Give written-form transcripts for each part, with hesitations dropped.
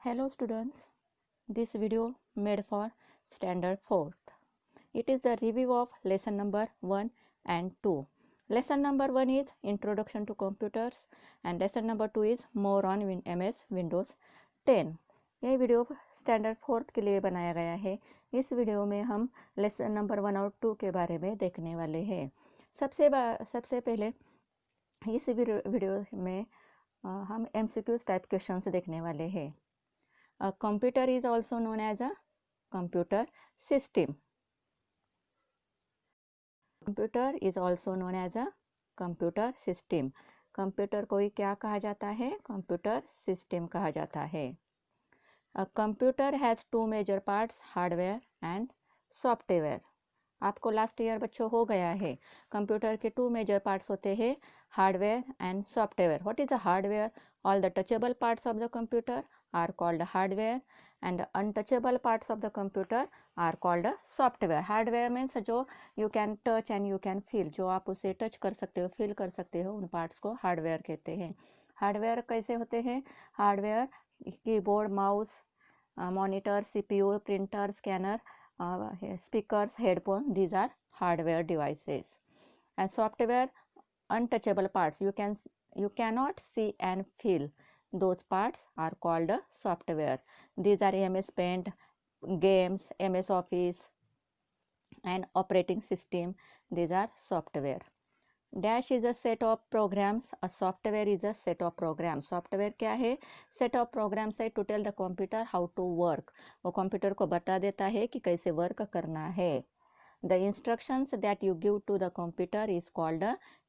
Hello students, this video made for standard 4th. It is the review of lesson number 1 and 2. Lesson number 1 is Introduction to Computers and lesson number 2 is More on MS Windows 10. यह video standard 4th के लिए बनाया गया है। इस video में हम lesson number 1 और 2 के बारे में देखने वाले हैं। सबसे पहले इस वीडियो में हम MCQs टाइप क्वेश्चंस देखने वाले हैं। A computer is also known as a computer system. Computer is also known as a computer system. Computer को ही क्या कहा जाता है? कंप्यूटर सिस्टम कहा जाता है। A computer has two major parts, hardware and software. आपको लास्ट ईयर बच्चों हो गया है। कंप्यूटर के टू मेजर पार्ट्स होते हैं, hardware and software. What is the hardware? All the touchable parts of the computer are called hardware and the untouchable parts of the computer are called software. Hardware means जो you can touch and you can feel, जो आप उसे touch कर सकते हो, feel कर सकते हो, उन पार्ट्स को हार्डवेयर कहते हैं। हार्डवेयर कैसे होते हैं? Hardware keyboard, mouse, monitor, CPU, printer, scanner, speakers, headphone, these are hardware devices. And software, untouchable parts, you cannot see and feel, those parts are called software. These are MS Paint, games, MS Office and operating system. These are software. Dash is a set of programs. A software is a set of programs. Software क्या है? Set of programs है to tell the computer how to work. वो computer को बता देता है कि कैसे वर्क करना है। The instructions that you give to the computer is called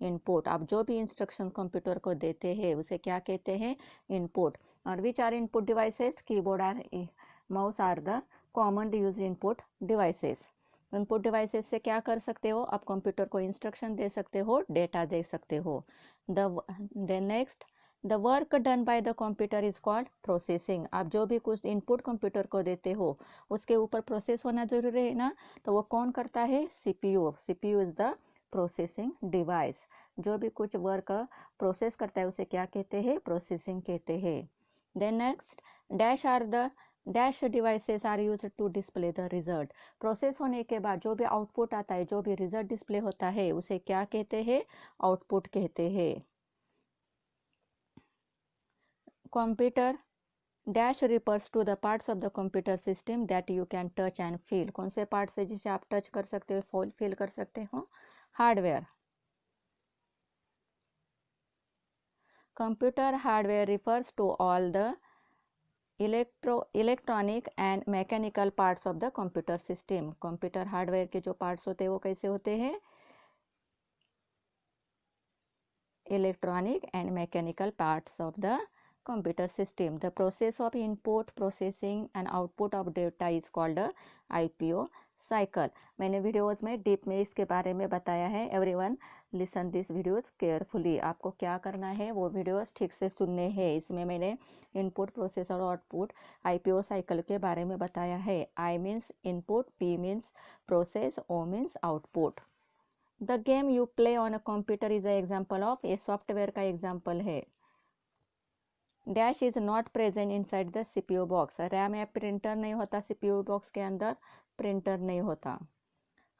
input. आप जो भी इंस्ट्रक्शन कंप्यूटर को देते हैं उसे क्या कहते हैं? इनपुट. और which are input devices? Keyboard and mouse are the commonly used input devices. Input devices से क्या कर सकते हो? आप कंप्यूटर को इंस्ट्रक्शन दे सकते हो, डेटा दे सकते हो। The next, the work done by the computer is called processing. आप जो भी कुछ इनपुट कंप्यूटर को देते हो उसके ऊपर प्रोसेस होना जरूरी है ना, तो वो कौन करता है? CPU. CPU is the processing device. जो भी कुछ वर्क प्रोसेस करता है उसे क्या कहते हैं? प्रोसेसिंग कहते हैं। Then next, dash devices are use to display the result. Process होने के बाद जो भी आउटपुट आता है, जो भी रिजल्ट डिस्प्ले होता है उसे क्या कहते हैं? आउटपुट कहते हैं। Computer dash refers to the parts of the computer system that you can touch and feel. कौन से पार्ट्स है जिसे आप टच कर सकते हो, फील कर सकते हो? Hardware. Computer hardware refers to all the electronic and mechanical parts of the computer system. Computer hardware के जो पार्ट्स होते हैं वो कैसे होते हैं? Electronic and mechanical parts of the computer system. The process of input, processing and output of data is called IPO cycle. मैंने videos में डीप में इसके बारे में बताया है। Everyone listen this videos carefully. आपको क्या करना है? वो वीडियोज़ ठीक से सुनने हैं. इसमें मैंने इनपुट, प्रोसेस और आउटपुट, IPO साइकिल के बारे में बताया है. I means input, P means process, O means output. The game you play on a computer is a example of. ये सॉफ्टवेयर का एग्जाम्पल है. Dash is not present inside the CPU box. RAM या printer नहीं होता CPU box के अंदर, printer नहीं होता.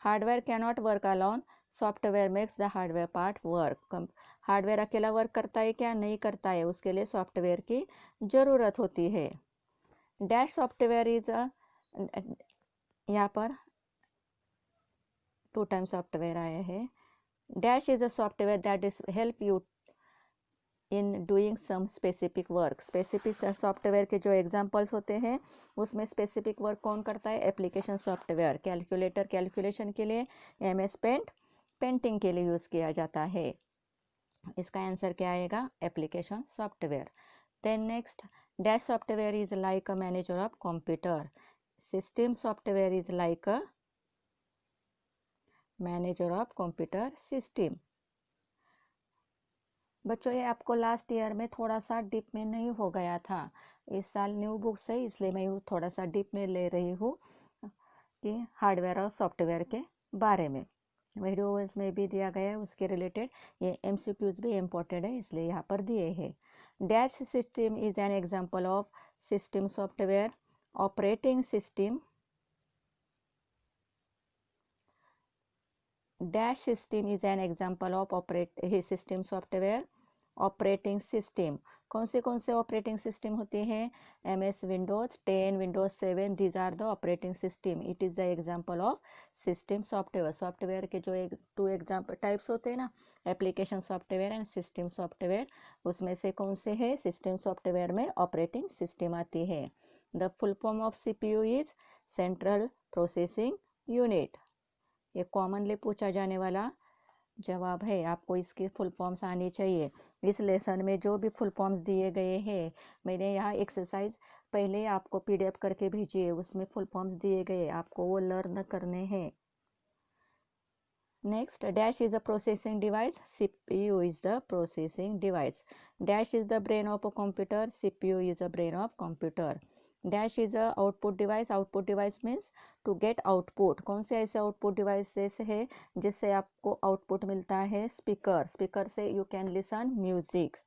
Hardware can not work alone, software makes the hardware part work. Hardware अकेला वर्क करता है क्या? नहीं करता है, उसके लिए सॉफ्टवेयर की ज़रूरत होती है. डैश सॉफ्टवेयर इज यहाँ पर 2 टाइम सॉफ्टवेयर आया है. Dash is a software that is help you in doing some specific work. Specific software के जो एग्जांपल्स होते हैं उसमें स्पेसिफिक वर्क कौन करता है? Application software. कैलकुलेटर कैलकुलेशन के लिए, MS पेंट पेंटिंग के लिए यूज़ किया जाता है. इसका आंसर क्या आएगा? Application software. Then next, dash software is like a manager of computer. System software is like a manager of computer system. बच्चों ये आपको लास्ट ईयर में थोड़ा सा डीप में नहीं हो गया था. इस साल न्यू बुक्स है इसलिए मैं थोड़ा सा डीप में ले रही हूँ कि हार्डवेयर और सॉफ्टवेयर के बारे में. वीडियोज में भी दिया गया है उसके रिलेटेड. ये MCQs भी इम्पोर्टेंट है इसलिए यहाँ पर दिए हैं. Dash system is an example of system software. Operating system. Dash system is an example of system software. Operating system कौन से ऑपरेटिंग सिस्टम होते हैं? MS Windows 10, Windows 7, these are the operating system. It is the example of system software. Software के जो two example types होते हैं ना, application software and system software, उसमें से कौन से है? सिस्टम सॉफ्टवेयर में ऑपरेटिंग सिस्टम आती है. The full form of CPU is central processing unit. ये कॉमनली पूछा जाने वाला जवाब है. आपको इसके फुल फॉर्म्स आनी चाहिए. इस लेसन में जो भी फुल फॉर्म्स दिए गए हैं, मैंने यहाँ एक्सरसाइज पहले आपको PDF करके भेजी है, उसमें फुल फॉर्म्स दिए गए, आपको वो लर्न करने हैं. Next, dash is a processing device. CPU is the processing device. Dash is the brain of a computer. CPU is a brain of computer. Dash is a output device. Output device means to get output. कौन से ऐसे output devices है जिससे आपको output मिलता है? Speaker. Speaker से you can listen music.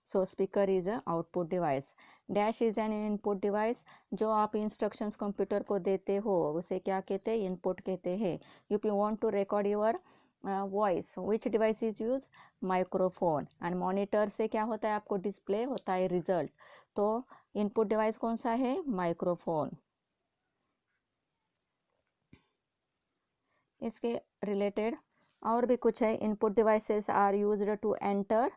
So speaker is a output device. Dash is an input device. जो आप इंस्ट्रक्शंस कंप्यूटर को देते हो उसे क्या कहते हैं? इनपुट कहते हैं. If you want to record your voice, which device is use? Microphone. And monitor से क्या होता है? आपको डिस्प्ले होता है रिजल्ट. तो इनपुट डिवाइस कौन सा है? माइक्रोफोन. इसके रिलेटेड और भी कुछ है. Input devices are used to enter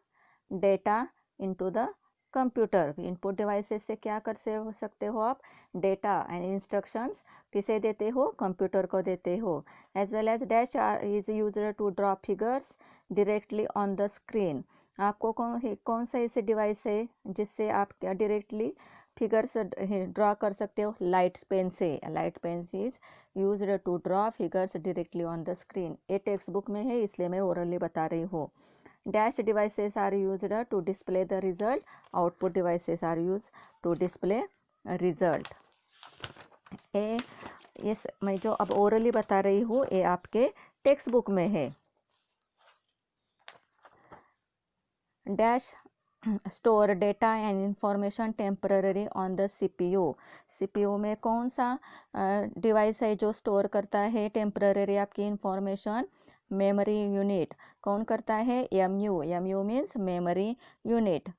data into the computer. Input devices से क्या कर सकते हो आप? डेटा एंड इंस्ट्रक्शंस किसे देते हो? कंप्यूटर को देते हो. As well as dash is used to draw figures directly on the screen. आपको कौन सा ऐसे डिवाइस है जिससे आप क्या डायरेक्टली फिगर्स ड्रॉ कर सकते हो? लाइट पेन से. Light pen is used to draw figures directly on the screen. ये टेक्स्ट बुक में है इसलिए मैं ओरली बता रही हूँ. Dash devices are used to display the result. Output devices are used to display result. ये मैं जो अब ओरली बता रही हूँ ये आपके टेक्स्ट बुक में है. Dash store data and information temporarily on the CPU. CPU में कौन सा डिवाइस है जो स्टोर करता है टेम्पररी आपकी इंफॉर्मेशन? Memory unit. कौन करता है? MU. MU means memory unit.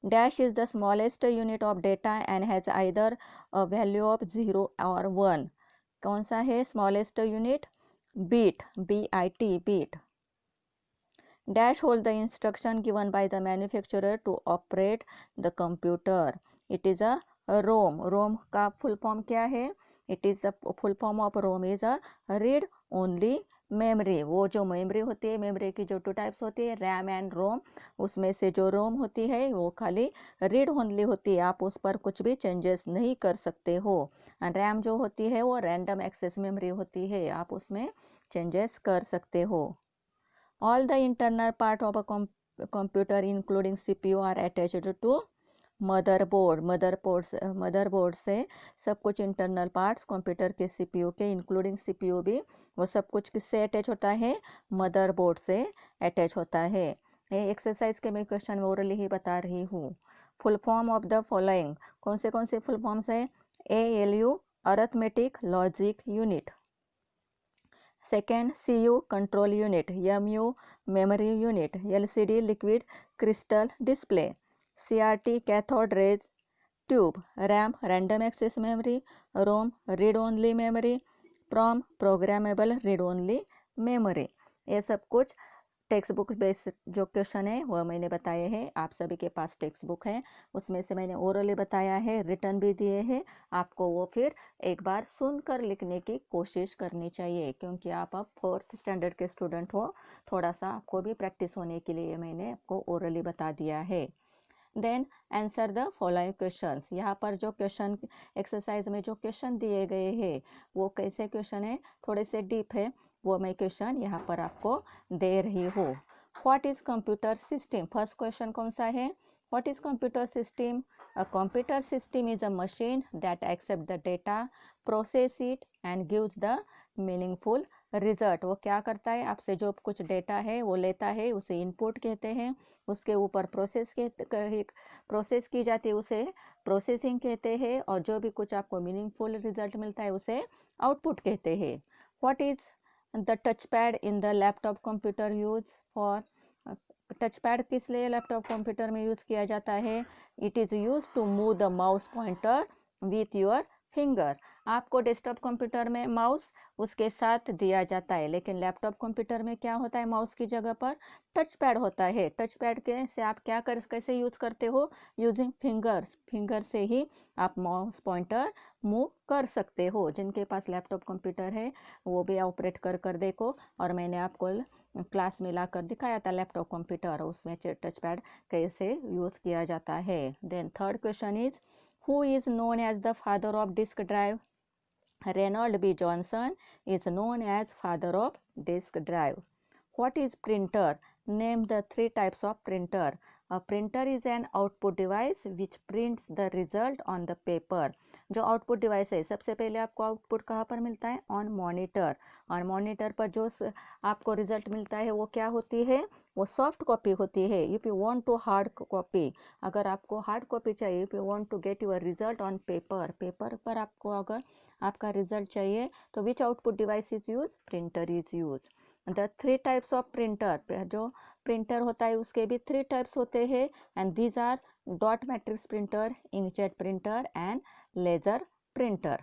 Dash is the smallest unit of data and has either a value of 0 or 1. कौन सा है smallest unit? Bit. BIT. Bit. Dash hold the instruction given by the manufacturer to operate the computer. It is a ROM. ROM का full form क्या है? It is the full form of ROM is a read only memory. वो जो memory होती है, memory की जो 2 types होती है, रैम एंड रोम, उसमें से जो रोम होती है वो खाली रीड ओनली होती है. आप उस पर कुछ भी चेंजेस नहीं कर सकते हो. एंड रैम जो होती है वो रैंडम एक्सेस मेमोरी होती है, आप उसमें चेंजेस कर सकते हो. All the internal part of a computer including CPU are attached to motherboard. Motherboard से सब कुछ इंटरनल पार्ट्स कंप्यूटर के CPU के इंक्लूडिंग CPU भी, वो सब कुछ किससे अटैच होता है? मदरबोर्ड से अटैच होता है. ये एक्सरसाइज के मैं क्वेश्चन ओरली ही बता रही हूँ. Full form of the following. कौन से फुल फॉर्म्स है? ALU arithmetic logic unit. Second, CU control unit. MU memory unit. LCD liquid crystal display. CRT cathode rays tube. RAM random access memory. ROM read only memory. PROM programmable read only memory. ये सब कुछ text book based जो question है वो मैंने बताए हैं. आप सभी के पास टेक्स्ट बुक है, उसमें से मैंने ओरली बताया है, रिटर्न भी दिए हैं. आपको वो फिर एक बार सुनकर लिखने की कोशिश करनी चाहिए क्योंकि आप अब 4th स्टैंडर्ड के स्टूडेंट हो. थोड़ा सा आपको भी प्रैक्टिस होने के लिए मैंने आपको ओरली बता दिया है. Then answer the following questions. यहाँ पर जो क्वेश्चन एक्सरसाइज में जो क्वेश्चन दिए गए हैं वो कैसे क्वेश्चन है? थोड़े से डीप है, वो मैं क्वेश्चन यहाँ पर आपको दे रही हूँ. What is computer system? First question कौन सा है? What is computer system? A computer system is a machine that accept the data, process it and gives the meaningful result, वो क्या करता है, आपसे जो कुछ डेटा है वो लेता है, उसे इनपुट कहते हैं, उसके ऊपर प्रोसेस की जाती है, उसे प्रोसेसिंग कहते हैं, और जो भी कुछ आपको मीनिंगफुल रिजल्ट मिलता है उसे आउटपुट कहते हैं। What is the touch pad in the laptop computer use for, touch pad किस लिए लैपटॉप कंप्यूटर में यूज किया जाता है? It is use to move the mouse pointer with your finger. आपको डेस्कटॉप कंप्यूटर में माउस उसके साथ दिया जाता है, लेकिन लैपटॉप कंप्यूटर में क्या होता है, माउस की जगह पर टच पैड होता है। टच पैड के से आप कैसे यूज करते हो, यूजिंग फिंगर्स, फिंगर से ही आप माउस पॉइंटर मूव कर सकते हो। जिनके पास लैपटॉप कंप्यूटर है वो भी ऑपरेट कर देखो, और मैंने आपको क्लास में ला कर दिखाया था लैपटॉप कंप्यूटर, उसमें टच पैड कैसे यूज किया जाता है। Then third question is, who is known as the father of disk drive? Reynold B. Johnson is known as father of disk drive. What is printer? Name the three types of printer. A printer is an output device which prints the result on the paper. जो output device है, सबसे पहले आपको output कहाँ पर मिलता है, on monitor. और मॉनिटर पर जो आपको रिजल्ट मिलता है वो क्या होती है, वो सॉफ्ट कॉपी होती है। If you want to hard copy, अगर आपको हार्ड कॉपी चाहिए, if you want to get your result on paper, paper पर आपको अगर आपका रिजल्ट चाहिए तो which output device is use, printer is use. The three types of printer, जो प्रिंटर होता है उसके भी थ्री टाइप्स होते हैं, and these are dot matrix printer, inkjet printer and laser printer.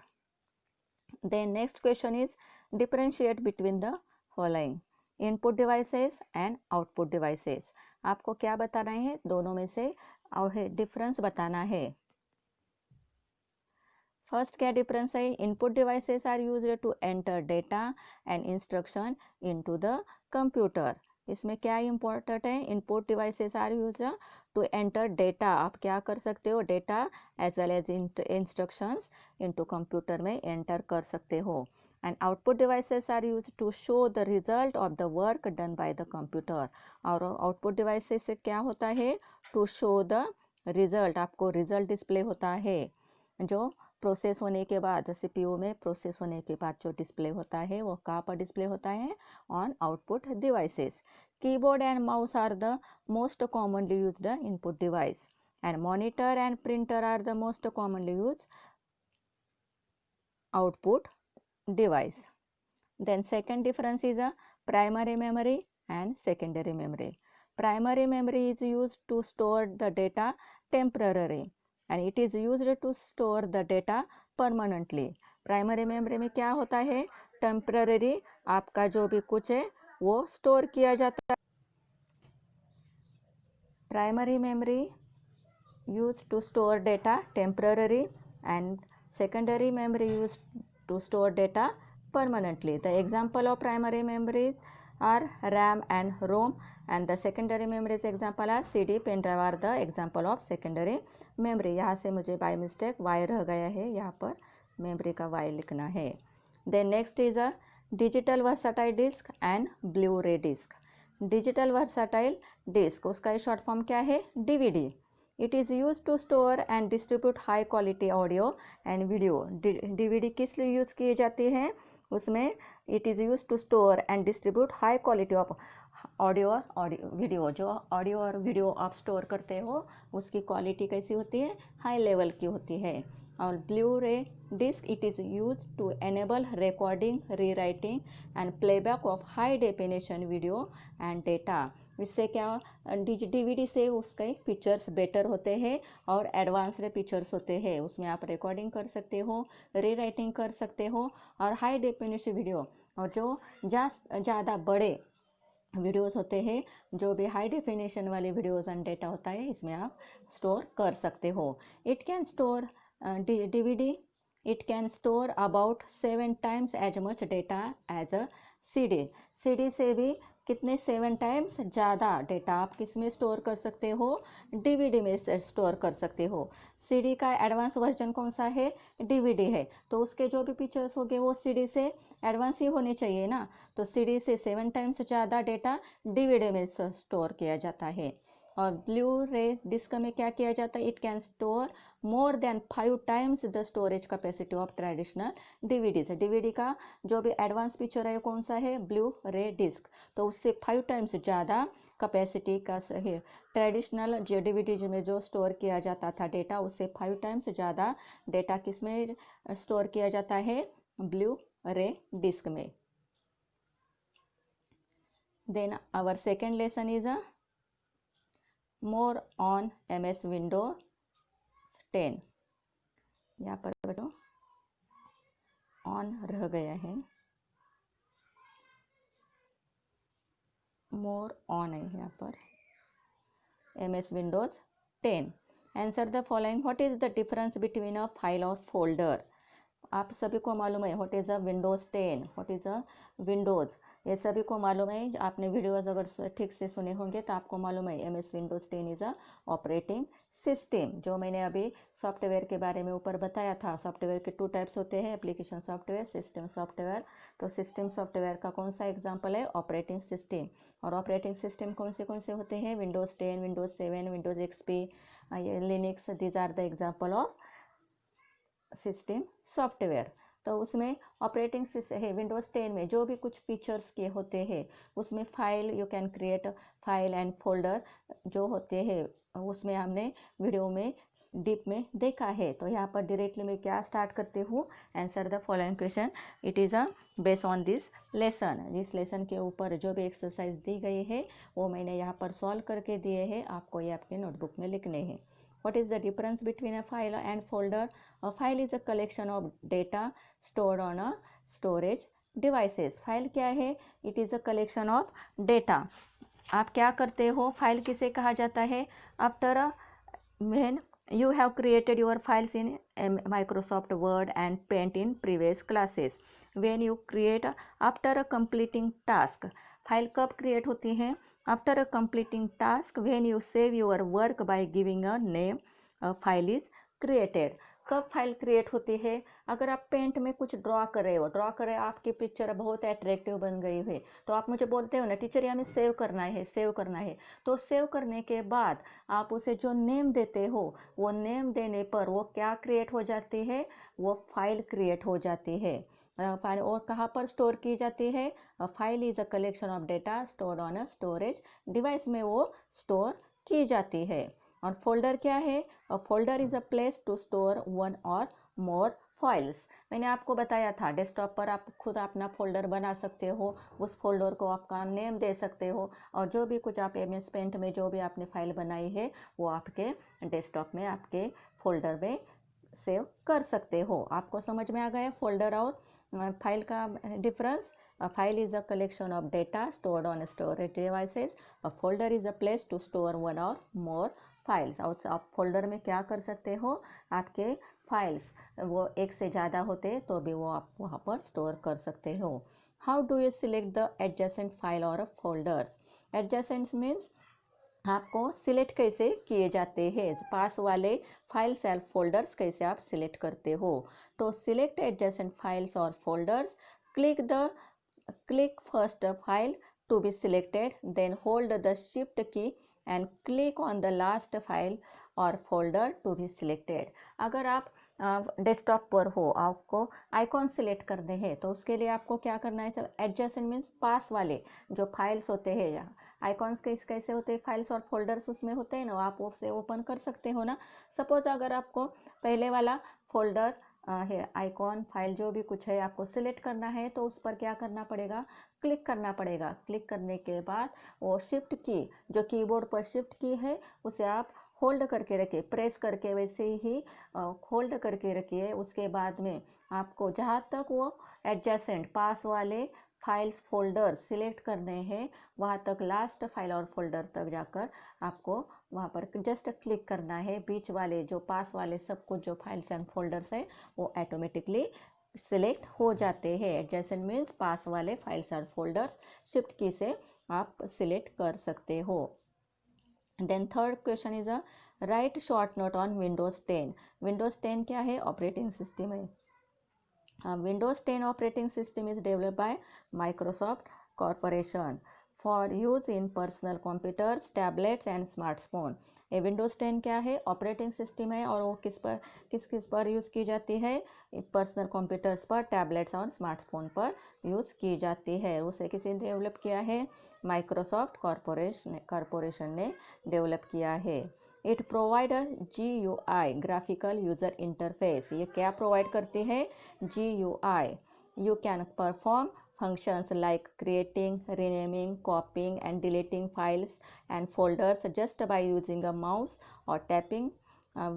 Then next question is, differentiate between the following, input devices and output devices. आपको क्या बताना है, दोनों में से डिफरेंस बताना है। फर्स्ट क्या डिफरेंस है, input devices are used to enter data and instruction into the computer. इसमें क्या इंपॉर्टेंट है, input devices are used to enter data, आप क्या कर सकते हो, data as well as instructions into computer में एंटर कर सकते हो। And output devices are used to show the result of the work done by the computer. और आउटपुट डिवाइसेस से क्या होता है, टू शो द रिजल्ट, आपको रिजल्ट डिस्प्ले होता है, जो प्रोसेस होने के बाद, सीपीयू में प्रोसेस होने के बाद जो डिस्प्ले होता है वो कहाँ पर डिस्प्ले होता है, on output devices. Keyboard and mouse are the most commonly used input device, and monitor and printer are the most commonly used output device. Then second difference is a primary memory and secondary memory. Primary memory is used to store the data temporarily and it is used to store the data permanently. Primary memory में क्या होता है, temporary आपका जो भी कुछ है वो store किया जाता है। Primary memory used to store data temporarily and secondary memory used to store data permanently. The example of primary memories are RAM and ROM, and the secondary memories example are CD, pen drive are the example of secondary memory. यहाँ से मुझे by mistake y रह गया है, यहाँ पर memory का y लिखना है। Then next is a digital versatile disk and Blu-ray disk. Digital versatile disk, उसका short form क्या है, DVD. It is used to store and distribute high quality audio and video. DVD किस लिए use किए जाते हैं, उसमें it is used to store and distribute high quality of audio और वीडियो, जो ऑडियो और वीडियो आप स्टोर करते हो उसकी क्वालिटी कैसी होती है, हाई लेवल की होती है। और blue ray disc, it is use to enable recording, rewriting and playback of high definition video and data. इससे क्या, डीवीडी से उसके फीचर्स बेटर होते हैं और एडवांस्ड फीचर्स होते हैं, उसमें आप रिकॉर्डिंग कर सकते हो, रीराइटिंग कर सकते हो, और हाई डेफिनेशन वीडियो, और जो ज़्यादा बड़े वीडियोस होते हैं, जो भी हाई डेफिनेशन वाले वीडियोस एंड डेटा होता है, इसमें आप स्टोर कर सकते हो। It can store DVD, it can store about 7 times as much data as a CD। CD से भी कितने 7 times ज़्यादा डेटा आप किस में स्टोर कर सकते हो, DVD में स्टोर कर सकते हो। CD का एडवांस वर्जन कौन सा है, DVD है, तो उसके जो भी फीचर्स होंगे वो CD से एडवांस ही होने चाहिए ना, तो CD से 7 times ज़्यादा डेटा DVD में स्टोर किया जाता है। और ब्लू रे डिस्क में क्या किया जाता है, it can store more than 5 times the storage capacity of traditional DVDs. DVD का जो भी एडवांस फीचर है कौन सा है, ब्लू रे डिस्क, तो उससे 5 टाइम्स ज़्यादा कैपेसिटी का है। ट्रेडिशनल जो डीवीडीज में जो स्टोर किया जाता था डेटा, उससे 5 टाइम्स ज़्यादा डेटा किस में स्टोर किया जाता है, ब्लू रे डिस्क में। Then our second lesson is more on MS Windows 10। यहाँ पर बेटो ऑन रह गया है, मोर ऑन है यहाँ पर MS Windows 10। Answer the following, what is the difference between a file or folder. आप सभी को मालूम है what is a Windows 10, what is a Windows, ये सभी को मालूम है। आपने वीडियोज़ अगर ठीक से सुने होंगे तो आपको मालूम है MS Windows 10 is a operating system. जो मैंने अभी सॉफ्टवेयर के बारे में ऊपर बताया था, सॉफ्टवेयर के 2 टाइप्स होते हैं, एप्लीकेशन सॉफ्टवेयर, सिस्टम सॉफ्टवेयर। तो सिस्टम सॉफ्टवेयर का कौन सा एग्जाम्पल है, ऑपरेटिंग सिस्टम। और ऑपरेटिंग सिस्टम कौन से होते हैं, Windows 10, Windows 7, Windows XP, Linux, these are the example of system software. तो उसमें ऑपरेटिंग है विंडोज़ 10 में जो भी कुछ फीचर्स के होते हैं, उसमें file you can create file and folder जो होते हैं, उसमें हमने वीडियो में डीप में देखा है। तो यहाँ पर डायरेक्टली मैं क्या स्टार्ट करते हूँ, answer the following question, it is a based on this lesson. इस लेसन के ऊपर जो भी एक्सरसाइज दी गई है वो मैंने यहाँ पर सॉल्व करके दिए हैं, आपको ये आपके नोटबुक में लिखने हैं। What is the difference between a file and folder? A file is a collection of data stored on a storage devices. File क्या है, it is a collection of data. आप क्या करते हो, फाइल किसे कहा जाता है, after when you have created your files in Microsoft Word and Paint in previous classes. When you create after completing task. File कब क्रिएट होती है, after completing task, when you save your work by giving a name, a file is created. कब file create होती है, अगर आप paint में कुछ ड्रॉ कर रहे हो, ड्रॉ करे आपकी पिक्चर बहुत अट्रैक्टिव बन गई है, तो आप मुझे बोलते हो ना टीचर हमें सेव करना है, सेव करना है। तो सेव करने के बाद आप उसे जो नेम देते हो, वो नेम देने पर वो क्या क्रिएट हो जाती है, वो फाइल क्रिएट हो जाती है। फाइल और कहाँ पर स्टोर की जाती है, file is a collection of data stored on a storage device में वो स्टोर की जाती है। और फोल्डर क्या है, folder is a place to store 1 or more files. मैंने आपको बताया था डेस्कटॉप पर आप खुद अपना फोल्डर बना सकते हो, उस फोल्डर को आपका नेम दे सकते हो, और जो भी कुछ आप MS पेंट में जो भी आपने फाइल बनाई है वो आपके डेस्कटॉप में आपके फोल्डर में सेव कर सकते हो। आपको समझ में आ गया फोल्डर और फाइल का difference. A file is a collection of data stored on storage devices. A folder is a place to store 1 or more files. और आप फोल्डर में क्या कर सकते हो, आपके फाइल्स वो एक से ज़्यादा होते तो भी वो आप वहाँ पर स्टोर कर सकते हो। How do you select the adjacent file or folders? Adjacent means आपको सिलेक्ट कैसे किए जाते हैं, पास वाले फाइल्स एंड फोल्डर्स कैसे आप सिलेक्ट करते हो। तो सिलेक्ट एडजेसेंट फाइल्स और folders, click first file to be selected, then hold the shift key and click on the last file or folder to be selected. अगर आप डेस्कटॉप पर हो, आपको आइकॉन सिलेक्ट करने हैं, तो उसके लिए आपको क्या करना है, एडजेसेंट मीन्स पास वाले जो फाइल्स होते हैं, आइकॉन्स कैसे होते हैं, फाइल्स और फोल्डर्स उसमें होते हैं ना, आप उसे ओपन कर सकते हो ना। सपोज अगर आपको पहले वाला फोल्डर है, आइकॉन फाइल जो भी कुछ है आपको सिलेक्ट करना है, तो उस पर क्या करना पड़ेगा, क्लिक करना पड़ेगा। क्लिक करने के बाद वो शिफ्ट की जो कीबोर्ड पर शिफ्ट की है उसे आप होल्ड करके रखिए, प्रेस करके वैसे ही होल्ड करके रखिए। उसके बाद में आपको जहाँ तक वो एडजेसेंट पास वाले फाइल्स फोल्डर सिलेक्ट करने हैं, वहाँ तक लास्ट फाइल और फोल्डर तक जाकर आपको वहाँ पर जस्ट क्लिक करना है। बीच वाले जो पास वाले सब कुछ जो फाइल्स एंड फोल्डर्स है वो ऑटोमेटिकली सिलेक्ट हो जाते हैं। एडजेसेंट मीन्स पास वाले फाइल्स और फोल्डर्स शिफ्ट की से आप सिलेक्ट कर सकते हो। Then third question is a write short note on Windows 10। Windows 10 क्या है, ऑपरेटिंग सिस्टम है। Windows 10 operating system is developed by Microsoft Corporation. For use in personal computers, tablets and smartphone. ये विंडोज़ 10 क्या है? Operating system है, और वो किस किस पर यूज़ की जाती है? पर्सनल कंप्यूटर्स पर, टैबलेट्स और स्मार्टफोन पर यूज़ की जाती है। उसे किसी ने डेवलप किया है? माइक्रोसॉफ्ट कॉरपोरेशन ने डेवलप किया है। It provide GUI, graphical user interface. ये क्या प्रोवाइड करती है? GUI। You can perform functions like creating, renaming, copying and deleting files and folders just by using a mouse or tapping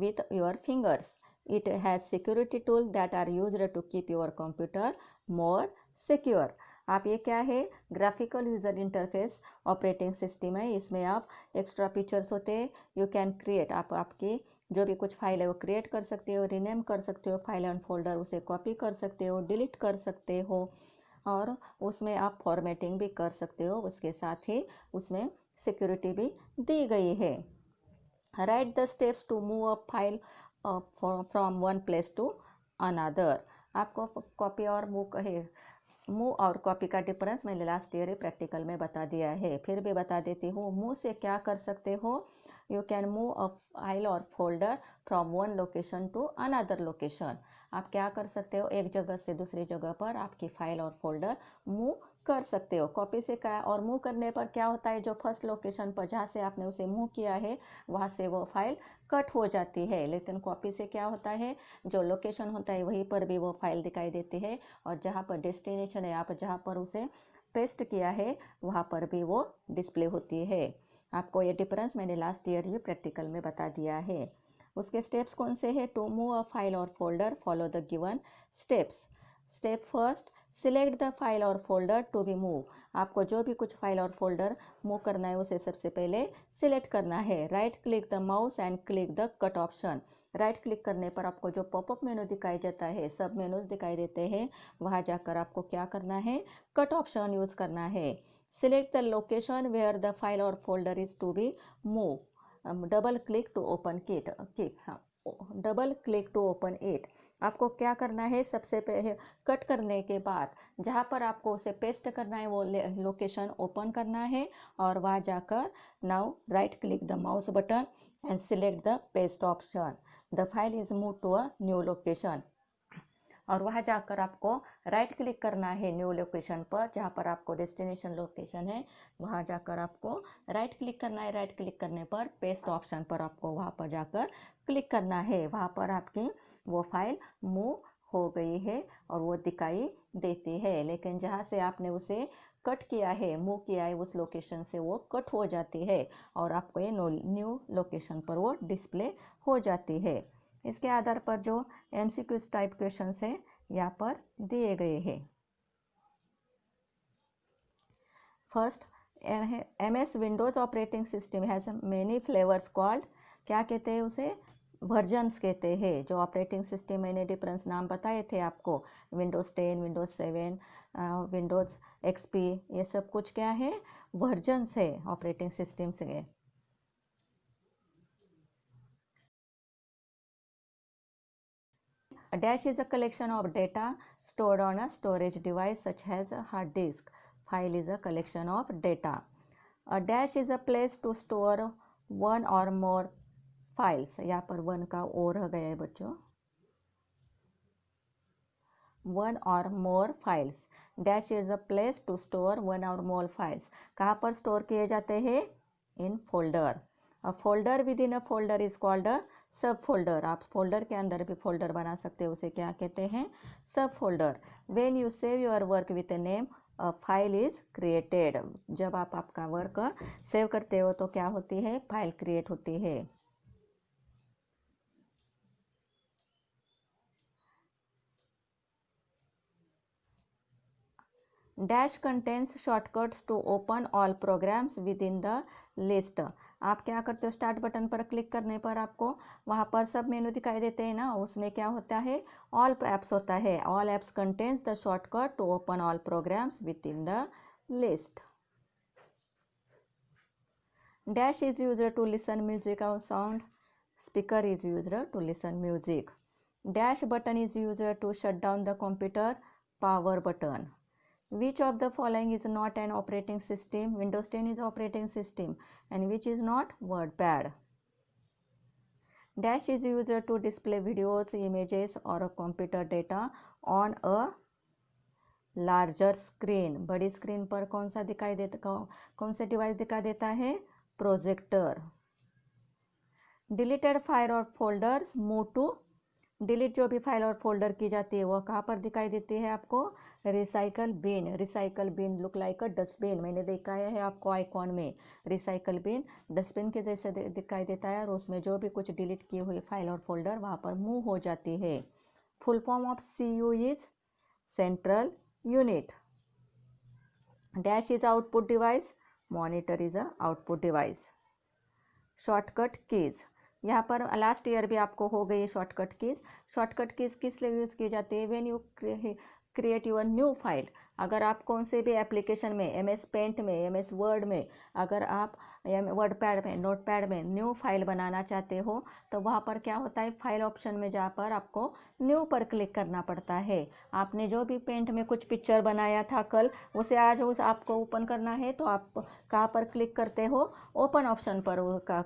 with your fingers. It has security tools that are used to keep your computer more secure. आप ये क्या है? Graphical user interface operating system है। इसमें आप extra features होते हैं। You can create, आप आपकी जो भी कुछ फाइल है वो क्रिएट कर सकते हो, रीनेम कर सकते हो फाइल एंड फोल्डर, उसे कॉपी कर सकते हो, डिलीट कर सकते हो, और उसमें आप फॉर्मेटिंग भी कर सकते हो। उसके साथ ही उसमें सिक्योरिटी भी दी गई है। Write the steps to move a file from one place to another. आपको कॉपी और मूव और कॉपी का डिफरेंस मैंने लास्ट ईयर प्रैक्टिकल में बता दिया है, फिर भी बता देती हूँ। मूव से क्या कर सकते हो? You can move a file or folder from one location to another location. आप क्या कर सकते हो? एक जगह से दूसरी जगह पर आपकी फाइल और फोल्डर मूव कर सकते हो। कॉपी से क्या, और मूव करने पर क्या होता है? जो फर्स्ट लोकेशन पर जहाँ से आपने उसे मूव किया है वहाँ से वो फाइल कट हो जाती है। लेकिन कॉपी से क्या होता है? जो लोकेशन होता है वहीं पर भी वो फाइल दिखाई देती है, और जहाँ पर डेस्टिनेशन है, आप जहाँ पर उसे पेस्ट किया है वहाँ पर भी वो डिस्प्ले होती है। आपको ये डिफरेंस मैंने लास्ट ईयर ही प्रैक्टिकल में बता दिया है। उसके स्टेप्स कौन से हैं? To move a file or folder, follow the given steps. Step first, select the file or folder to be move. आपको जो भी कुछ फाइल और फोल्डर मूव करना है उसे सबसे पहले सिलेक्ट करना है। Right click the mouse and click the cut option. Right click करने पर आपको जो पॉपअप मेनू दिखाई देता है, सब मेनूज दिखाई देते हैं, वहाँ जाकर आपको क्या करना है? कट ऑप्शन यूज़ करना है। Select the location where the file or folder is to be move. Double click to open double click to open it. आपको क्या करना है? सबसे पहले कट करने के बाद जहाँ पर आपको उसे पेस्ट करना है वो लोकेशन ओपन करना है, और वहाँ जाकर now right click the mouse button and select the paste option. The file is move to a new location. और वहाँ जाकर आपको राइट क्लिक करना है न्यू लोकेशन पर, जहाँ पर आपको डेस्टिनेशन लोकेशन है वहाँ जाकर आपको राइट क्लिक करना है। राइट क्लिक करने पर पेस्ट ऑप्शन पर आपको वहाँ पर जाकर क्लिक करना है। वहाँ पर आपकी वो फाइल मूव हो गई है और वो दिखाई देती है। लेकिन जहाँ से आपने उसे कट किया है, मूव किया है, उस लोकेशन से वो कट हो जाती है और आपको ये न्यू लोकेशन पर वो डिस्प्ले हो जाती है। इसके आधार पर जो MCQ टाइप क्वेश्चंस हैं यहाँ पर दिए गए हैं। First, MS Windows operating system has many flavours called, क्या कहते हैं उसे? वर्जन्स कहते हैं। जो ऑपरेटिंग सिस्टम मैंने डिफरेंस नाम बताए थे आपको, विंडोज़ 10, विंडोज़ 7, विंडोज़ XP, ये सब कुछ क्या है? वर्जन्स है ऑपरेटिंग सिस्टम से। A dash is a collection of data stored on a storage device such as a hard disk. File is a collection of data. A dash is a place to store one or more files. यहाँ पर one का और हो गया है बच्चों, one or more files. Dash is a place to store one or more files. कहाँ पर स्टोर किए जाते हैं? In folder. A folder within a folder is called a सब फोल्डर। आप फोल्डर के अंदर भी फोल्डर बना सकते हो, उसे क्या कहते हैं? सब folder. When you save your work with a name, a file is created. जब आप आपका वर्क सेव करते हो तो क्या होती है? फाइल क्रिएट होती है। Dash contains shortcuts to open all programs within the list. आप क्या करते हो? स्टार्ट बटन पर क्लिक करने पर आपको वहाँ पर सब मेनू दिखाई देते हैं ना, उसमें क्या होता है? ऑल एप्स होता है। All apps contains the shortcut to open all programs within the list. Dash is used to listen music or sound. Speaker is used to listen music. Dash button is used to shut down the computer. Power button. Which of the following is not an operating system? Windows 10 is operating system. And which is not? WordPad. Dash is used to display videos, images or computer data on a larger screen. बड़ी screen पर कौन सा दिखाई देता, कौन सा device दिखाई देता है? प्रोजेक्टर. डिलीटेड फाइल और फोल्डर्स मूव टू. डिलीट जो भी फाइल और फोल्डर की जाती है वो कहाँ पर दिखाई देती है आपको? Recycle bin. Recycle bin look like a dustbin. मैंने देखा है आपको आइकॉन में. रिसाइकल बिन डस्टबिन के जैसे दिखाई देता है और उसमें जो भी कुछ डिलीट की हुई फाइल और फोल्डर वहाँ पर मूव हो जाती है. Full form of CU is central unit. Dash is output device. Monitor is a output device. Shortcut keys. यहाँ पर लास्ट ईयर भी आपको हो गई शॉर्टकट कीज. शॉर्टकट कीज किस लिए यूज़ की जाती है? When you create your new file. अगर आप कौन से भी एप्लीकेशन में, MS पेंट में, MS वर्ड में, अगर आप वर्डपैड में, नोटपैड में न्यू फाइल बनाना चाहते हो तो वहाँ पर क्या होता है? फाइल ऑप्शन में जाकर आपको न्यू पर क्लिक करना पड़ता है. आपने जो भी पेंट में कुछ पिक्चर बनाया था कल, उसे आज उस आपको ओपन करना है तो आप कहाँ पर क्लिक करते हो? ओपन ऑप्शन पर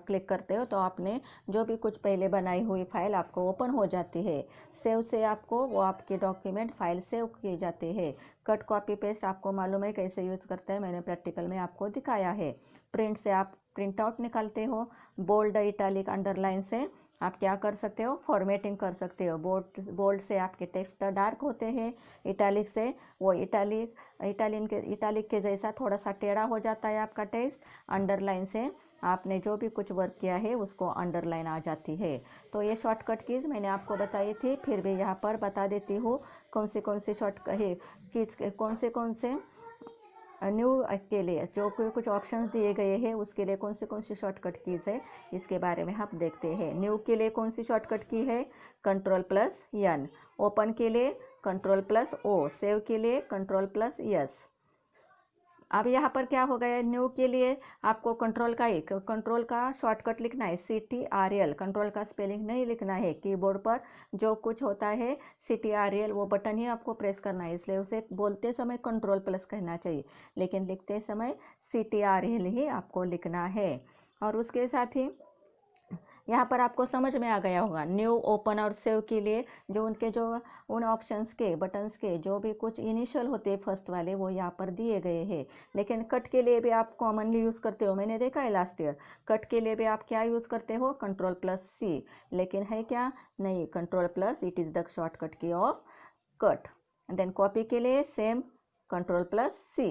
क्लिक करते हो तो आपने जो भी कुछ पहले बनाई हुई फाइल आपको ओपन हो जाती है. सेव से आपको वो आपके डॉक्यूमेंट फाइल सेव किए जाते हैं. कट कॉपी पेस्ट आपको मालूम है कैसे यूज़ करते हैं, मैंने प्रैक्टिकल में आपको दिखाया है. प्रिंट से आप प्रिंट आउट निकालते हो. बोल्ड, इटैलिक, अंडरलाइन से आप क्या कर सकते हो? फॉर्मेटिंग कर सकते हो. बोल्ड से आपके टेक्स्ट डार्क होते हैं. इटैलिक से वो इटैलिक के जैसा थोड़ा सा टेढ़ा हो जाता है आपका टेक्स्ट. अंडरलाइन से आपने जो भी कुछ वर्क किया है उसको अंडरलाइन आ जाती है. तो ये शॉर्टकट कीज़ मैंने आपको बताई थी, फिर भी यहाँ पर बता देती हूँ कौन से शॉर्टकट कीज़ कौन से न्यू के लिए जो कुछ ऑप्शंस दिए गए हैं उसके लिए कौन सी शॉर्टकट कीज़ है इसके बारे में हम देखते हैं. न्यू के लिए कौन सी शॉर्टकट की है? Ctrl+N. ओपन के लिए Ctrl+O. सेव के लिए Ctrl+S. अब यहाँ पर क्या हो गया? न्यू के लिए आपको कंट्रोल का शॉर्टकट लिखना है. CTRL. कंट्रोल का स्पेलिंग नहीं लिखना है. कीबोर्ड पर जो कुछ होता है CTRL वो बटन ही आपको प्रेस करना है, इसलिए उसे बोलते समय Ctrl+ कहना चाहिए, लेकिन लिखते समय CTRL ही आपको लिखना है. और उसके साथ ही यहाँ पर आपको समझ में आ गया होगा. न्यू, ओपन और सेव के लिए जो उन ऑप्शंस के बटन्स के जो भी कुछ इनिशियल होते हैं फर्स्ट वाले वो यहाँ पर दिए गए हैं. लेकिन कट के लिए भी आप कॉमनली यूज़ करते हो, मैंने देखा है लास्ट ईयर. कट के लिए भी आप क्या यूज़ करते हो? Ctrl+C. लेकिन है क्या? नहीं, Ctrl+, it is the shortcut की ऑफ कट. देन कॉपी के लिए सेम Ctrl+C.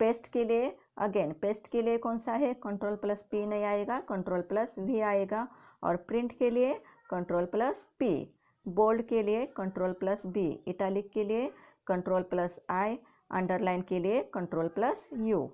पेस्ट के लिए अगेन, पेस्ट के लिए कौन सा है? Ctrl+P नहीं आएगा, Ctrl+V आएगा. और प्रिंट के लिए Ctrl+P. बोल्ड के लिए Ctrl+B. इटैलिक के लिए Ctrl+I. अंडरलाइन के लिए Ctrl+U.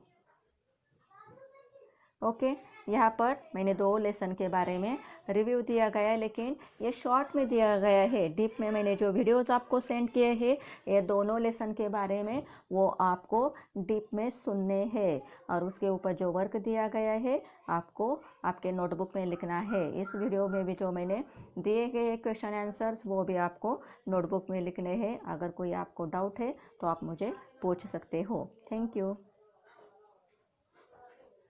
ओके. यहाँ पर मैंने 2 लेसन के बारे में रिव्यू दिया गया है, लेकिन ये शॉर्ट में दिया गया है. डीप में मैंने जो वीडियोस आपको सेंड किए हैं ये दोनों लेसन के बारे में वो आपको डीप में सुनने हैं. और उसके ऊपर जो वर्क दिया गया है आपको आपके नोटबुक में लिखना है. इस वीडियो में भी जो मैंने दिए गए क्वेश्चन आंसर्स वो भी आपको नोटबुक में लिखने हैं. अगर कोई आपको डाउट है तो आप मुझे पूछ सकते हो. Thank you.